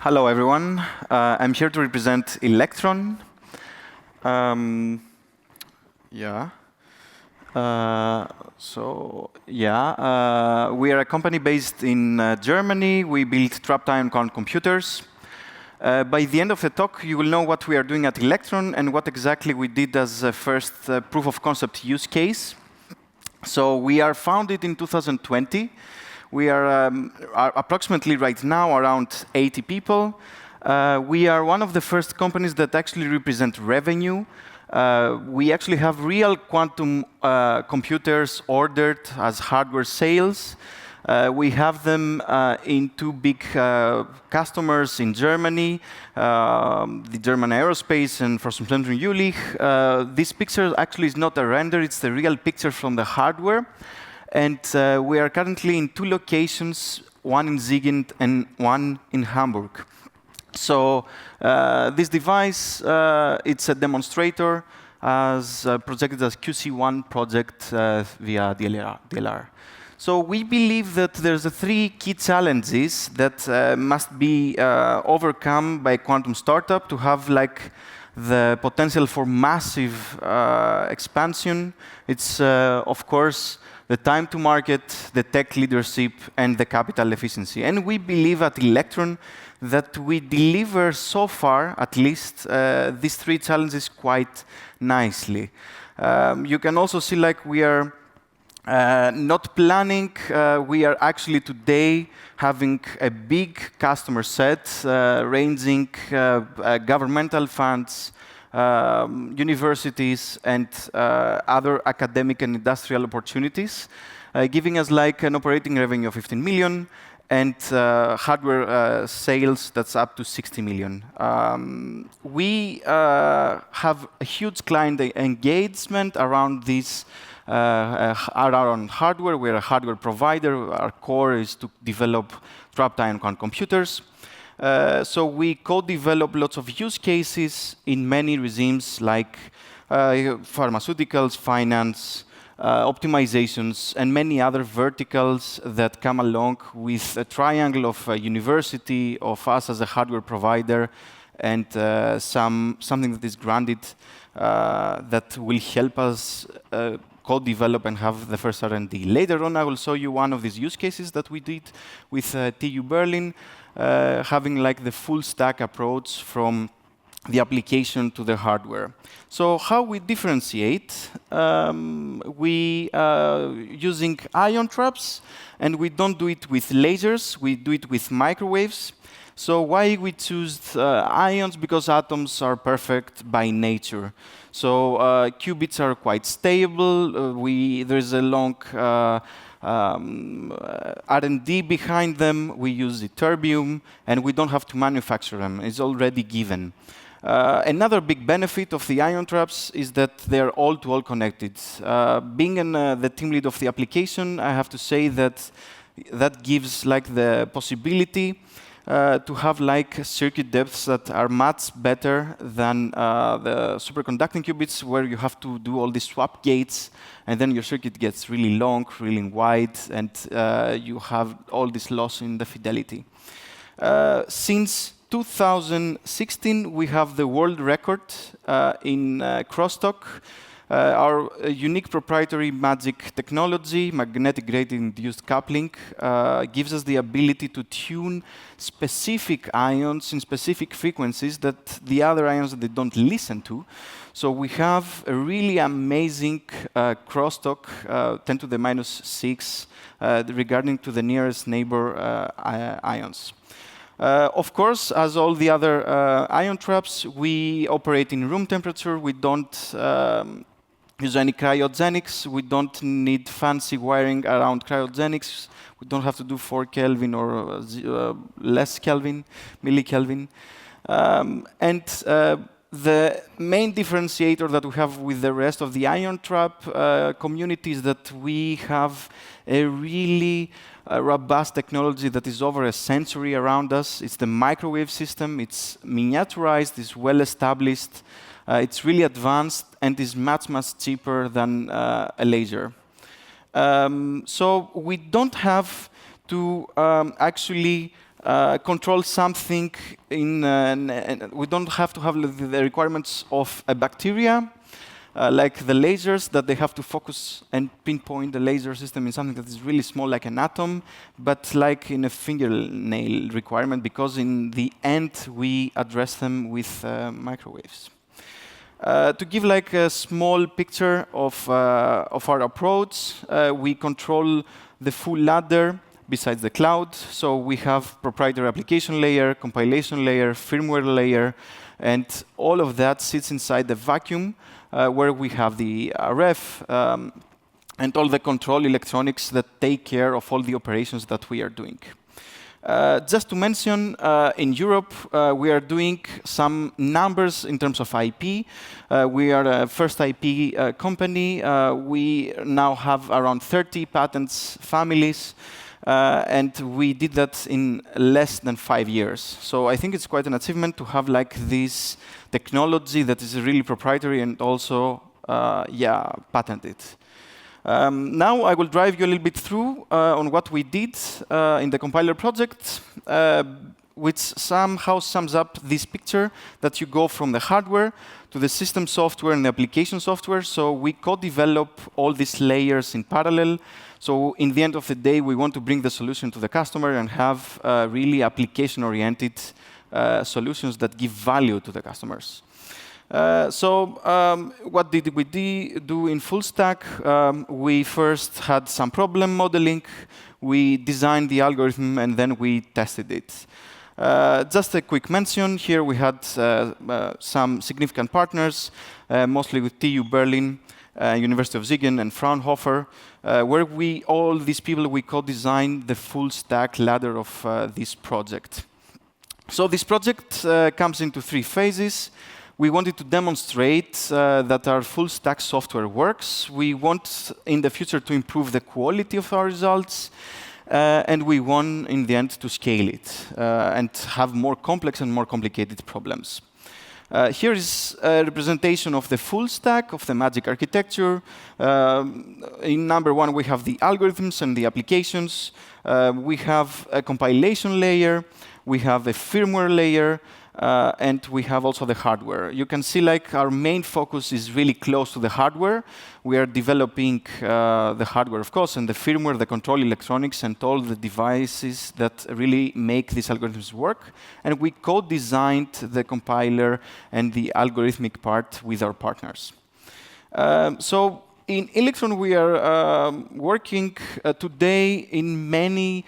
Hello, everyone. I'm here to represent eleQtron. Yeah. We are a company based in Germany. We build trapped ion quantum computers. By the end of the talk, you will know what we are doing at eleQtron and what exactly we did as a first proof of concept use case. So we are founded in 2020. We are approximately right now around 80 people. We are one of the first companies that actually represent revenue. We actually have real quantum computers ordered as hardware sales. We have them in two big customers in Germany, the German aerospace and for some time in Jülich. This picture actually is not a render, it's the real picture from the hardware. And we are currently in two locations, one in Siegen and one in Hamburg. So this device, it's a demonstrator as projected as QC1 project via DLR. So we believe that there's three key challenges that must be overcome by a quantum startup to have the potential for massive expansion. It's, of course, the time to market, the tech leadership, and the capital efficiency. And we believe at eleQtron that we deliver so far, at least, these three challenges quite nicely. You can also see we are not planning. We are actually today having a big customer set ranging governmental funds, universities, and other academic and industrial opportunities, giving us an operating revenue of 15 million and hardware sales that's up to 60 million. We have a huge client engagement around this, around hardware. We're a hardware provider. Our core is to develop trapped ion quantum computers. So we co-develop lots of use cases in many regimes like pharmaceuticals, finance, optimizations, and many other verticals that come along with a triangle of a university, of us as a hardware provider, and something that is granted that will help us co-develop and have the first R&D. Later on, I will show you one of these use cases that we did with TU Berlin, having the full stack approach from the application to the hardware. So how we differentiate? We using ion traps, and we don't do it with lasers. We do it with microwaves. So why we choose ions? Because atoms are perfect by nature. So qubits are quite stable. There's a long R&D behind them. We use ytterbium, and we don't have to manufacture them. It's already given. Another big benefit of the ion traps is that they're all-to-all connected. Being the team lead of the application, I have to say that that gives the possibility to have circuit depths that are much better than the superconducting qubits, where you have to do all these swap gates, and then your circuit gets really long, really wide, and you have all this loss in the fidelity. Since 2016, we have the world record in crosstalk. Our unique proprietary MAGIC technology, magnetic gradient-induced coupling, gives us the ability to tune specific ions in specific frequencies that the other ions that they don't listen to. So we have a really amazing crosstalk, 10 to the minus 6, regarding to the nearest neighbor ions. Of course, as all the other ion traps, we operate in room temperature. We don't use any cryogenics. We don't need fancy wiring around cryogenics. We don't have to do 4 Kelvin or less Kelvin, millikelvin. The main differentiator that we have with the rest of the ion trap community is that we have a really robust technology that is over a century around us. It's the microwave system. It's miniaturized. It's well established. It's really advanced and is much, much cheaper than a laser. So we don't have to actually control something we don't have to have the requirements of a bacteria, like the lasers, that they have to focus and pinpoint the laser system in something that is really small, like an atom, but like in a fingernail requirement, because in the end, we address them with microwaves. To give like a small picture of our approach, we control the full ladder besides the cloud. So we have proprietary application layer, compilation layer, firmware layer, and all of that sits inside the vacuum where we have the RF and all the control electronics that take care of all the operations that we are doing. Just to mention, in Europe, we are doing some numbers in terms of IP. We are a first IP company. We now have around 30 patents families, and we did that in less than 5 years. So I think it's quite an achievement to have like this technology that is really proprietary and also, patented. Now I will drive you a little bit through on what we did in the Qompiler project, which somehow sums up this picture that you go from the hardware to the system software and the application software. So we co-develop all these layers in parallel. So in the end of the day, we want to bring the solution to the customer and have really application-oriented solutions that give value to the customers. What did we do in full stack? We first had some problem modeling. We designed the algorithm, and then we tested it. Just a quick mention, here we had some significant partners, mostly with TU Berlin, University of Siegen, and Fraunhofer, where all these people, we co-designed the full stack ladder of this project. So this project comes into 3 phases. We wanted to demonstrate that our full stack software works. We want, in the future, to improve the quality of our results. And we want, in the end, to scale it and have more complex and more complicated problems. Here is a representation of the full stack of the Magic architecture. In number 1, we have the algorithms and the applications. We have a compilation layer. We have a firmware layer. And we have also the hardware. You can see like our main focus is really close to the hardware. We are developing the hardware, of course, and the firmware, the control electronics, and all the devices that really make these algorithms work. And we co-designed the compiler and the algorithmic part with our partners. So in eleQtron, we are working today in many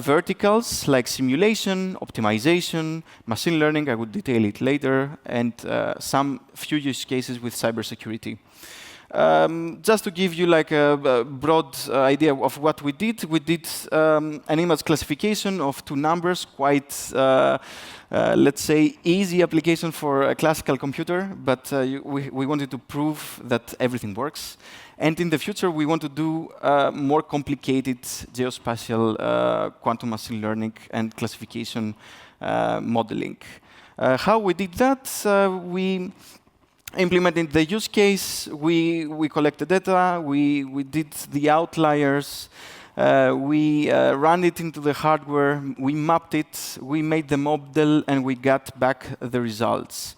verticals like simulation, optimization, machine learning, I would detail it later, and some few use cases with cybersecurity. Just to give you like a broad idea of what we did an image classification of 2 numbers, quite, let's say, easy application for a classical computer, but we wanted to prove that everything works. And in the future, we want to do more complicated geospatial quantum machine learning and classification modeling. How we did that? We implemented the use case. We collected data. We did the outliers. We ran it into the hardware. We mapped it. We made the model, and we got back the results.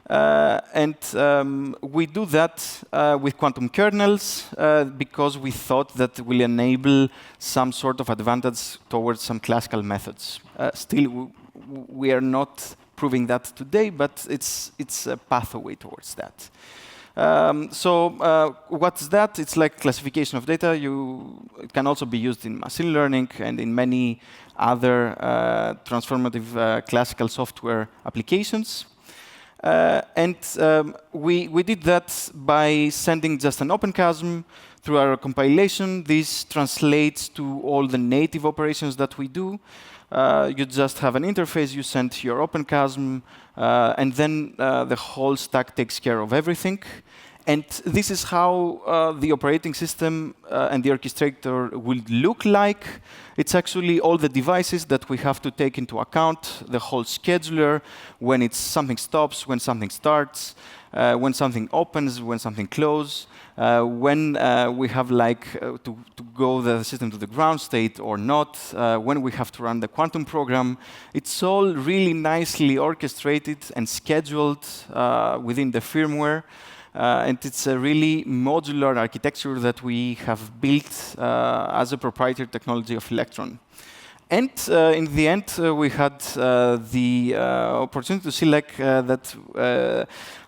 We do that with quantum kernels because we thought that will enable some sort of advantage towards some classical methods. Still, we are not proving that today, but it's a pathway towards that. What's that? It's like classification of data. It can also be used in machine learning and in many other transformative classical software applications. We did that by sending just an OpenQASM through our compilation. This translates to all the native operations that we do. You just have an interface, you send your OpenQASM, and then the whole stack takes care of everything. And this is how the operating system and the orchestrator will look like. It's actually all the devices that we have to take into account, the whole scheduler, when something stops, when something starts, when something opens, when something closes, when we have to go the system to the ground state or not, when we have to run the quantum program. It's all really nicely orchestrated and scheduled within the firmware. And it's a really modular architecture that we have built as a proprietary technology of eleQtron. And in the end, we had the opportunity to see that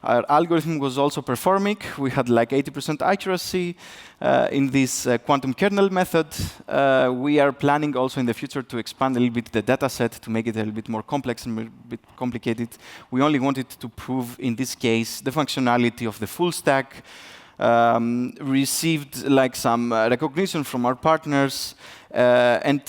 our algorithm was also performing. We had 80% accuracy in this quantum kernel method. We are planning also in the future to expand a little bit the data set to make it a little bit more complex and a bit complicated. We only wanted to prove, in this case, the functionality of the full stack. Received some recognition from our partners and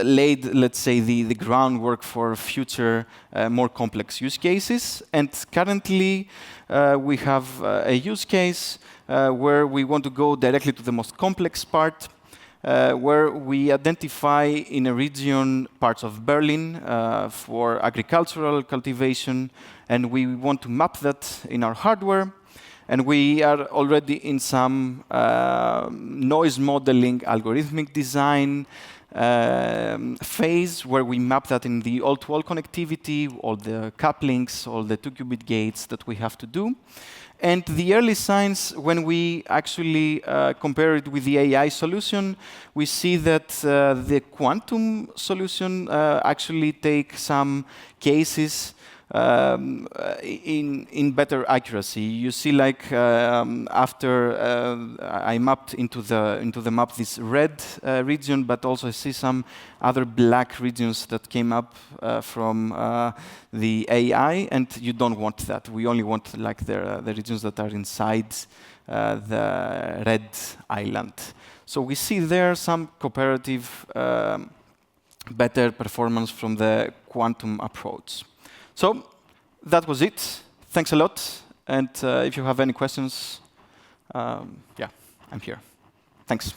laid, let's say, the groundwork for future more complex use cases. And currently, we have a use case where we want to go directly to the most complex part, where we identify in a region parts of Berlin for agricultural cultivation, and we want to map that in our hardware. And we are already in some noise modeling, algorithmic design phase, where we map that in the all-to-all connectivity, all the couplings, all the 2-qubit gates that we have to do. And the early signs, when we actually compare it with the AI solution, we see that the quantum solution actually takes some cases in better accuracy. You see, after I mapped into the map this red region, but also I see some other black regions that came up from the AI, and you don't want that. We only want the regions that are inside the red island. So we see there some comparative better performance from the quantum approach. So that was it. Thanks a lot. And if you have any questions, yeah, I'm here. Thanks.